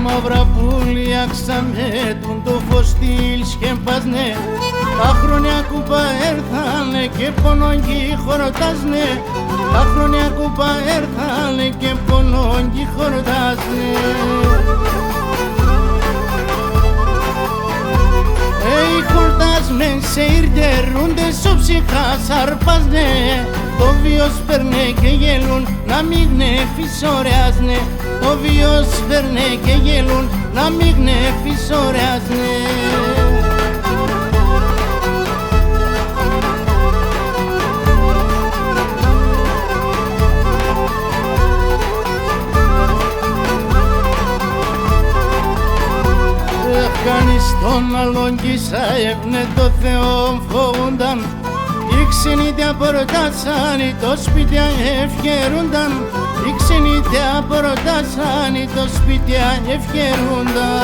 μαύρα πουλιά ξαμέτουν το φως της χεμπάσνε. Τα χρόνια κούπα έρθανε και πονόγγι χορτάσνε. Τα χρόνια κούπα έρθανε και πονόγγι χορτάσνε. Οι χορτάσμεν σε ήρτερούνται στο ψυχά σαρπάσνε. Το βίος παίρνε και γέλουν να μην φυσοριάσνε. Το βίος παίρνε και γέλουν να μην φυσοριάσνε. Κανείς τον άλλον κισάευνε το Θεό φοβούνταν. Οι ξένοι τα απορτάσαν, το σπίτι ευχαιρούνταν. Οι ξένοι τα απορτάσαν, το σπίτι ευχαιρούνταν.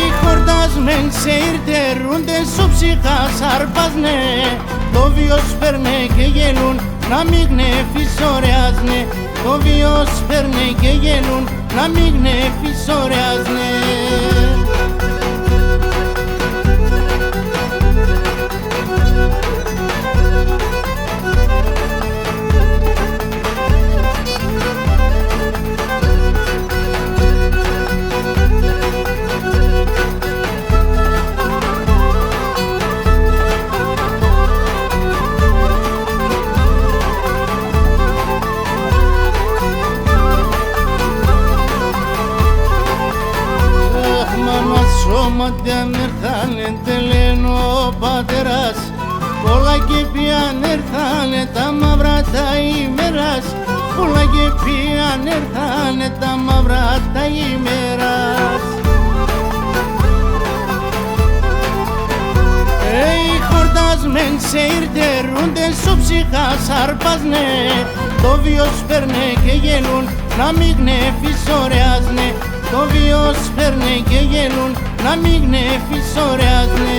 Οι χορτάσμεν σε ήρτερούνται στο ψυχά σαρπάσνε. Το βίος παίρνε και γέλουν να μην φυσοριάσνε. Το βίος παίρνε και γέλουν να μην φυσοριάσνε. Σώματι αν έρθανε τελένω ο πατέρας. Πολλά και πιαν έρθανε τα μαύρα τα ημέρας. Πολλά και πιαν έρθανε τα μαύρα τα ημέρας. Οι χορτάσμεν σε ήρτερούνται στο ψυχά σαρπάσνε. Το βίος παίρνε και γέλουν να μην φυσοριάσνε. Το βίος παίρνε και γέλουν να μην φυσοριάσνε.